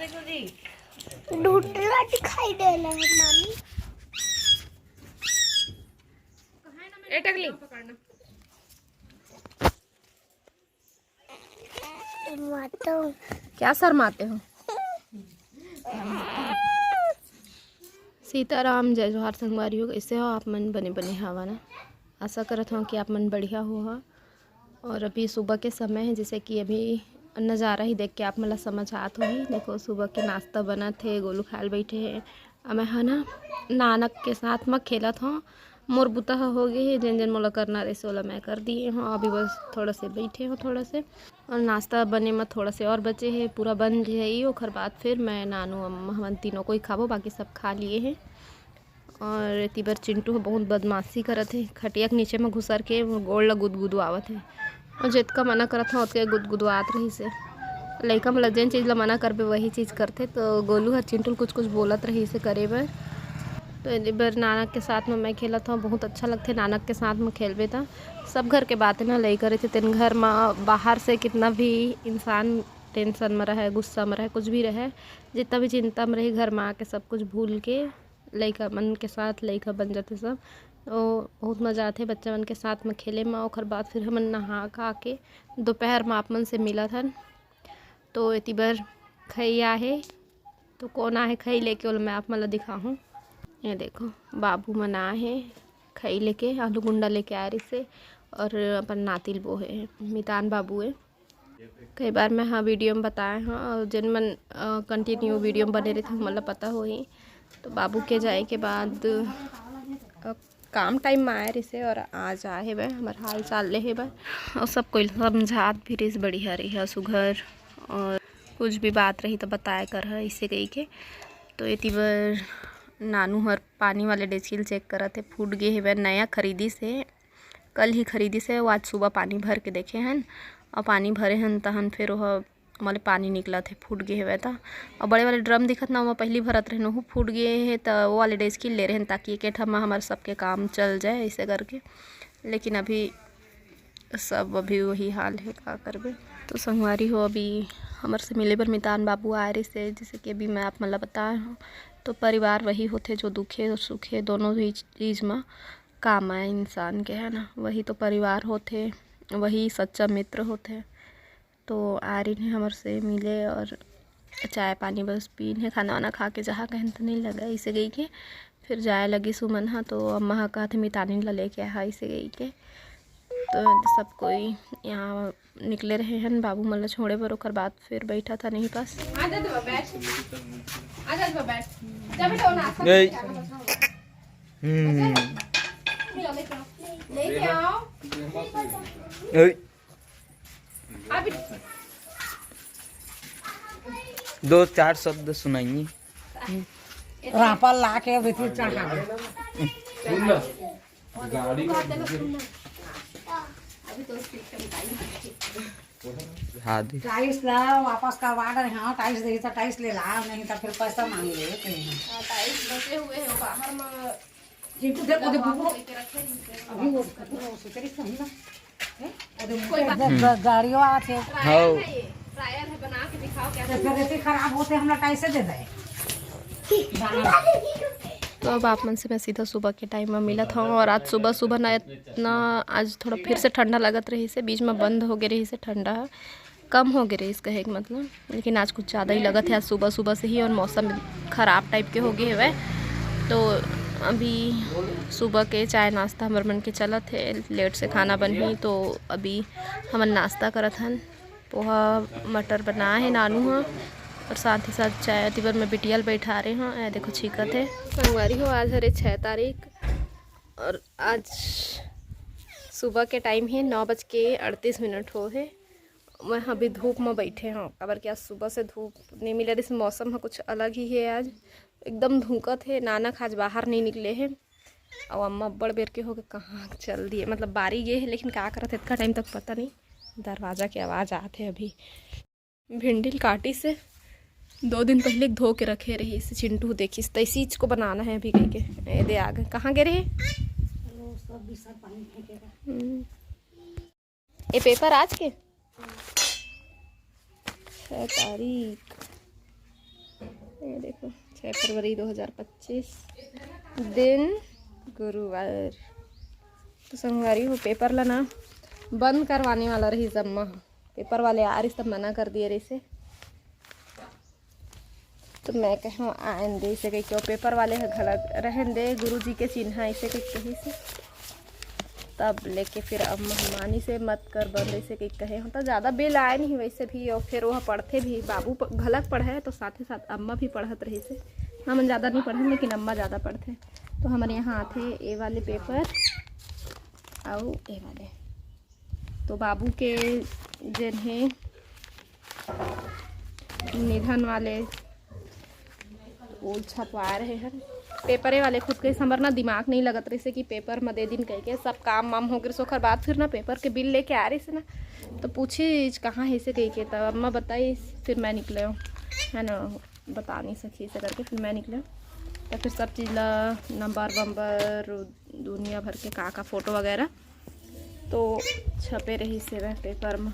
ढूंढना दिखाई दे रहा है मामी। ए टकली क्या शर्माते हो? सीताराम जय जोहार संगवारी हो। कैसे हो आप मन? बने बने हवा ना। आशा करत हूँ कि आप मन बढ़िया हो। और अभी सुबह के समय है, जैसे कि अभी नज़ारा ही देख के आप मतलब समझ आत हो ही। देखो सुबह के नाश्ता बना थे, गोलू खाल बैठे हैं। मैं है ना नानक के साथ में खेलत हूँ। मोर बुता हो गए है, जिन जिन मोला करना रहे वाला मैं कर दिए हूँ। अभी बस थोड़ा से बैठे हो थोड़ा से, और नाश्ता बने में थोड़ा से और बचे है, पूरा बन जाइए। और बाद फिर मैं नानू अम्मा हम तीनों को ही खाबो, बाकी सब खा लिए हैं। और तीबर चिंटू बहुत बदमाशी करत है, खटिया के नीचे में घुसर के गोड़ ला गुदगुदू आवत है। और जितका मना करत हूँ उतके गुदगुदुआत रही से। लइका में जेन चीज़ ला मना करबे वही चीज़ करते। तो गोलू हर चिंटू कुछ कुछ बोलत रही से करे बर। तो ए बार नानक के साथ में मैं खेलत हूँ, बहुत अच्छा लगते नानक के साथ में खेलबे। तो सब घर के बातें ना लई करे थे। तेन घर में बाहर से कितना भी इंसान टेंशन में रहे, गुस्सा में रहे, कुछ भी रहे, जितना भी चिंता में रही, घर में आके सब कुछ भूल के लइका मन के साथ लइका बन जाते सब। तो बहुत मज़ा आते बच्चा मन के साथ में खेले में। और बाद फिर हम नहा खा के दोपहर में आप मन से मिला था। तो इतनी बार खैया है, तो कौन आहे खई लेके मैं आप मतलब दिखाऊँ। ये देखो बाबू मना है खई लेके, आलू गुंडा लेके आ रही से। और अपन नातिल वो है मितान बाबू है। कई बार मैं हाँ वीडियो में बताया हाँ, और जिन मन कंटिन्यू वीडियो में बने रहे थे मतलब पता हो ही। तो बाबू के जाए के बाद काम टाइम में आए रही से, और आज आए वह हमारे हाल चाल ले है वह। और सब कोई समझात भी रही बढ़िया रही है सुघर, और कुछ भी बात रही तो बताया कर है इसे गई के। तो ये तीवर नानू हर पानी वाले डेचिल चेक करा थे, फूट गए है वह नया खरीदी से, कल ही खरीदी से। वो आज सुबह पानी भर के देखे हैं, और पानी भरे हैं तहन फिर वह हमारे पानी निकला थे, फूट गए है वह था। और बड़े वाले ड्रम दिखत ना वो पहली भरत रहे वो फूट गए है। तो वो वाले डेस्किल ले रहे हैं ताकि एक ठमा हमारे सबके काम चल जाए ऐसे करके। लेकिन अभी सब अभी वही हाल है, क्या करबे। तो संगवारी हो अभी हमारे से मिले बर मितान बाबू आ रहे से, जैसे कि अभी मैं आप मतलब बताया हूँ। तो परिवार वही होते जो दुखे और सुखे दोनों ही चीज़ में काम आए इंसान के, है ना। वही तो परिवार होते, वही सच्चा मित्र होते। तो आ रही है हमारे से मिले, और चाय पानी बस पीन है, खाना वाना खा के जहाँ कहीं तो नहीं लगा इसे गई के। फिर जाए लगी सुमन हाँ, तो अम्मा हाँ कहा थे मितानी ला लेके आया इसे गई के। तो सब कोई यहाँ निकले रहे हैं, बाबू मतलब छोड़े पर ओकर बाद फिर बैठा था नहीं पास। दो चार शब्द सुनाइए। रापा ला के गाड़ी टाइल्स ला वापस का ऑर्डर है, टाइल्स दे तो टाइल्स ले ला, नहीं तो फिर पैसा मांग ले। टाइल्स बचे हुए हैं बाहर में, जिनको देखो दे बुबू अभी वो सुतरी समझ ना गाड़ियों आते हाँ ट्रायल है, बना के दिखाओ क्या। तो फिर ऐसे खराब होते हम टाइल्स दे दे। तो अब आप मन से मैं सीधा सुबह के टाइम में मिला था। और आज सुबह सुबह ना इतना आज थोड़ा फिर से ठंडा लगत रही से, बीच में बंद हो गए रही से, ठंडा कम हो गए रही इसका है मतलब। लेकिन आज कुछ ज़्यादा ही लगत है आज सुबह सुबह से ही, और मौसम ख़राब टाइप के हो गए है वह। तो अभी सुबह के चाय नाश्ता हमारे मन के चला थे, लेट से खाना बनी। तो अभी हम नाश्ता करत हन, पोहा मटर बना है नानू हाँ, और साथ ही साथ चाय तिबर में बिटियाल बैठा रहे हैं। देखो छीकत है संगवारी हो। आज हरे 6 तारीख, और आज सुबह के टाइम है 9:38 हो है। मैं अभी धूप में बैठे हैं, खबर क्या सुबह से धूप नहीं मिला रही, मौसम है कुछ अलग ही है। आज एकदम धूकत है, नानक आज बाहर नहीं निकले हैं। और अम्मा बड़ बेर के हो गए कहाँ चल दिए, मतलब बारी गए है, लेकिन क्या करते इतना टाइम तक पता नहीं। दरवाज़ा की आवाज़ आते अभी। भिंडी काटी से 2 दिन पहले धो के रखे रही इसे, चिंटू देखी तैसी को बनाना है अभी कह के दे आ गए। कहाँ गए रहे ये पेपर आज के 6 तारीख। ये देखो 6 फरवरी 2025 दिन गुरुवार। तो संगवारी हो पेपर ला ना बंद करवाने वाला रही जम्मा, पेपर वाले आ रही तब मना कर दिए रही से। तो मैं कहूँ आन दे इसे कही क्यों पेपर वाले है गलत रहन दे, गुरुजी के चिन्ह इसे कही से तब लेके फिर अब मेहमानी से मत कर बंद ऐसे कहीं कहे हो तो ज़्यादा बिल आए नहीं वैसे भी। और फिर वह पढ़ते भी बाबू घलक पढ़े तो साथ ही साथ अम्मा भी पढ़त रही से। हम ज़्यादा नहीं पढ़े लेकिन अम्मा ज़्यादा पढ़ते। तो हमारे यहाँ आते ए वाले पेपर और ए वाले। तो बाबू के जिन्हें निधन वाले वो छपवा रहे हैं पेपरे वाले। खुद के समर ना दिमाग नहीं लगत रही से कि पेपर में दे दिन कह के सब काम वाम हो गए सोखर बाद फिर ना पेपर के बिल लेके आ रही से ना। तो पूछी कहाँ है इसे कह के तब अम्मा बताई, फिर मैं निकले हूँ है ना, बता नहीं सकी इसे करके फिर मैं निकले। तो फिर सब चीज़ ला नंबर वंबर दुनिया भर के का फ़ोटो वगैरह तो छपे रही से वह पेपर में।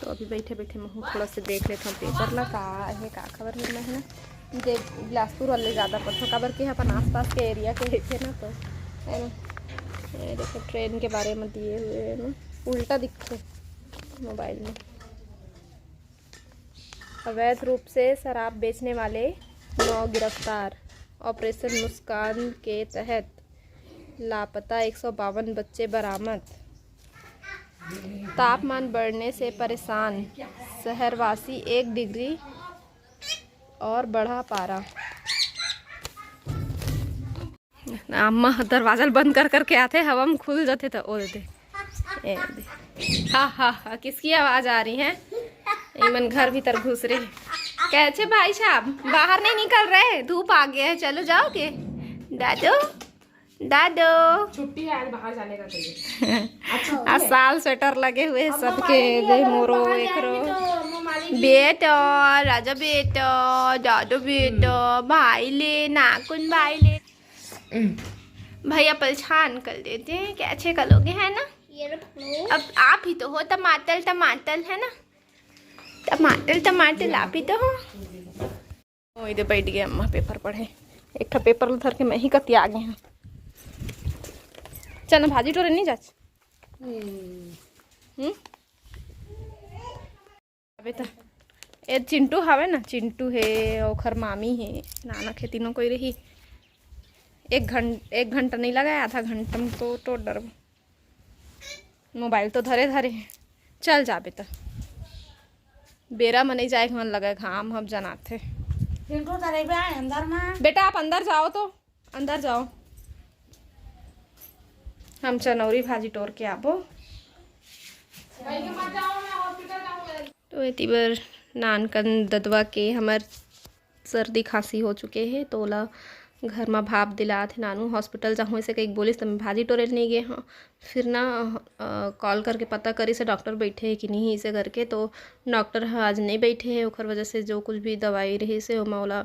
तो अभी बैठे बैठे मैं थोड़ा से देख लेता हूँ पेपर ला का है का खबर है ना देख। बिलासपुर वाले ज़्यादा पढ़ो खबर के अपन आसपास के एरिया के थे ना। तो है ना ये देखो ट्रेन के बारे में दिए हुए है ना, उल्टा दिखते मोबाइल में। अवैध रूप से शराब बेचने वाले 9 गिरफ्तार। ऑपरेशन मुस्कान के तहत लापता 152 बच्चे बरामद। तापमान बढ़ने से परेशान शहरवासी 1 डिग्री और बढ़ा पारा। अम्मा दरवाजा बंद कर करके आते हवा में खुल जाते तो ओ दे हा किसकी आवाज़ आ रही है? ईमन घर भीतर घुस रहे कैसे भाई साहब बाहर नहीं निकल रहे, धूप आ गया है, चलो जाओगे दादो दादो। छुट्टी है आज बाहर जाने का कहिए। आज साल स्वेटर लगे हुए हैं सबके दे मोरो एकरो बेटो राजा बेटो दादो बेटो भाई ले नाकुन भाई ले। भैया परेशान कर देते हैं कैसे करोगे है ना। अब आप ही तो हो टमाटर टमाटर है ना, टमाटर टमाटर आप ही तो हो। इधर बैठ गए अम्मा पेपर पढ़े। एक था पेपर उधर के मैं ही कती आ गए हैं। चल भाजी टोरे नहीं जाच अबे तो ए चिंटू हवे ना, चिंटू है ओखर मामी है नाना के तीनों कोई रही। 1 घंटा नहीं लगा, आधा घंटा में तो डर मोबाइल तो धरे धरे चल जा बेटा। बेरा में नहीं जाए मन लगे घाम हम जनाते। अंदर में बेटा आप अंदर जाओ, तो अंदर जाओ, हम चनौरी भाजी तोड़ के आबो। तो इतनी बार नानकन ददवा के हमार सर्दी खांसी हो चुके हैं तो ओला घर में भाप दिला थे नानू हॉस्पिटल जाऊँ से कहीं बोलिस तो मैं भाजी टोरे नहीं गए। हाँ फिर ना कॉल करके पता करी से डॉक्टर बैठे है कि नहीं इसे करके। तो डॉक्टर आज नहीं बैठे हैं ओखर वजह से जो कुछ भी दवाई रही से ओला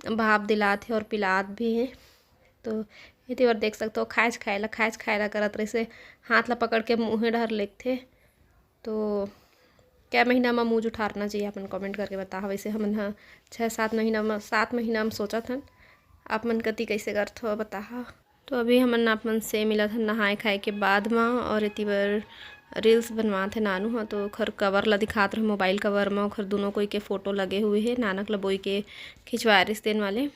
भाप दिला थे और पिलात भी है। तो इतनी बार देख सकते हो खाएच खाएला करत रहे से हाथ ला पकड़ के मुँह डर लेते। तो क्या महीना में मुँह उठारना चाहिए अपन कमेंट करके बता। वैसे हम 6-7 महीना में 7 महीना में सोचा था आप मन कति कैसे करते हो बता। तो अभी हमन आप मन से मिला था नहाए खाए के बाद में और इतनी बार रील्स बनवा थे नानू। हाँ तो खर कवर ला दिखाते रहे मोबाइल कवर में खर दोनों कोई के फ़ोटो लगे हुए हैं नानक ला बोई के खिंचवाए रिश्तेन वाले।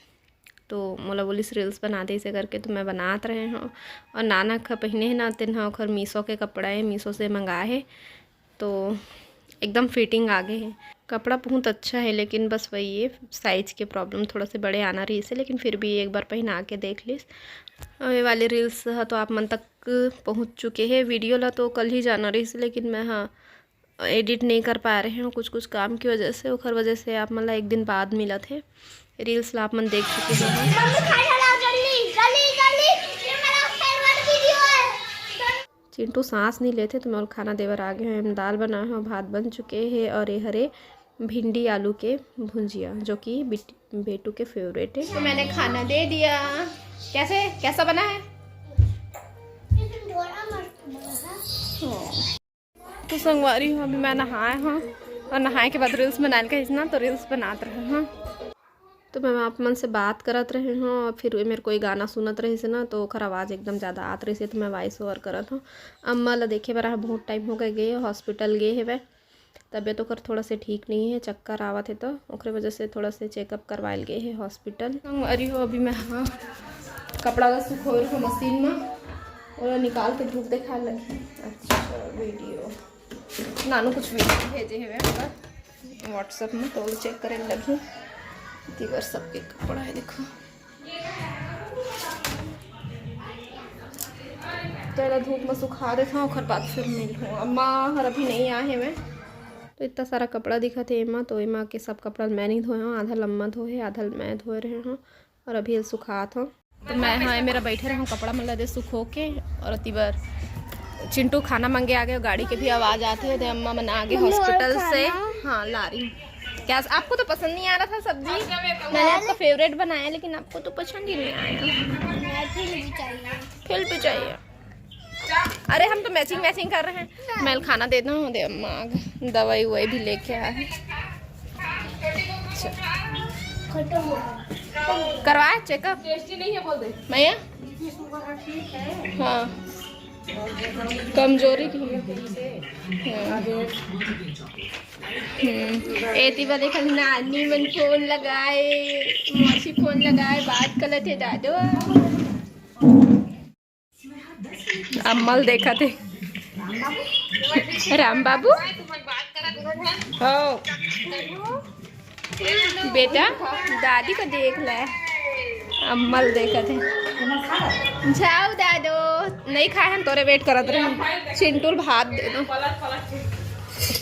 तो मोला बोलिस रील्स बना दे इसे करके तो मैं बनाते रहे हूँ। और नानक पहने है ना तेन हाँ खर मीशो के कपड़ा है, मीशो से मंगाए है तो एकदम फिटिंग आ गए है। कपड़ा बहुत अच्छा है लेकिन बस वही है साइज़ के प्रॉब्लम, थोड़ा से बड़े आना रही से, लेकिन फिर भी एक बार पहना के देख लीस। ये वाले रील्स है तो आप मन तक पहुंच चुके हैं। वीडियो ला तो कल ही जाना रही से लेकिन मैं हाँ एडिट नहीं कर पा रहे हैं कुछ काम की वजह से। ओखर वजह से आप मतलब 1 दिन बाद मिला थे रील्स ला आप मन देख चुके हैं। चिंटू सांस नहीं लेते तो मैं खाना देवर आ गए हैं। दाल बना है और भात बन चुके हैं और ये हरे भिंडी आलू के भुंजिया जो कि बेटू के फेवरेट है। तो मैंने खाना दे दिया। कैसा बना है? तो संगवारी हूँ अभी मैं नहाए हाँ और नहाए के बाद रील्स बनाने का इतना तो रील्स बनाते रहे हाँ। तो मैं आप मन से बात करत रहे हूँ और फिर मेरे कोई गाना सुनत रही से ना, तो ओखर आवाज़ एकदम ज़्यादा आत रही से, तो मैं वॉइस ओवर करत हूँ। अम्मा ला देखे बार बहुत टाइम हो गए हॉस्पिटल गए है, तबीयत ओकर थोड़ा से ठीक नहीं है, चक्कर आवत है, तो ओकरे वजह से थोड़ा से चेकअप करवाइल गए है हॉस्पिटल। अरे हो अभी मैं हाँ कपड़ा का सुखो रहा मशीन में और निकाल के धूप देखा लगी। अच्छा वीडियो नानू कुछ वीडियो भेजे है व्हाट्सएप में, तो चेक करे लगी दीवार सबके कपड़ा है देखो। तो धूप में सुखा देता हूँ और बाद फिर मिल हूँ। अम्मा हर अभी नहीं आए हैं मैं, तो इतना सारा कपड़ा दिखा थे एमा, तो एमा के सब कपड़ा मैं नहीं धोए हूँ, आधा लम्मा धोए आधा मैं धोए रहे हूँ और अभी सुखात हूँ। तो मैं हाँ मेरा बैठे रहा हूँ कपड़ा मतलब दे सुखो के, और अति बार चिंटू खाना मांगे आ गए, गाड़ी के भी आवाज़ आती है, तो अम्मा मन आ गए हॉस्पिटल से। हाँ ला रही हूँ। क्या आपको तो पसंद नहीं आ रहा था सब्जी, मैंने आपका फेवरेट बनाया, लेकिन आपको तो पसंद ही नहीं आया। फिर भी चाहिए। अरे हम तो मैचिंग कर रहे हैं। मैं खाना देता हूँ, दे अम्मा दवाई ववाई भी लेके आए। करवाए चेकअप? टेस्टी नहीं है बोल दे मैया। हाँ कमजोरी की एती वाले खाली नानी मन फोन लगाए, मौसी फोन लगाए, बात कर थे दादो। अम्मल देखा थे राम बाबू हो बेटा, दादी को देख ले। अम्मल देखा थे जाओ दादो नहीं खाए हम तोरे वेट करत रहे। चिंटू भात दे दो।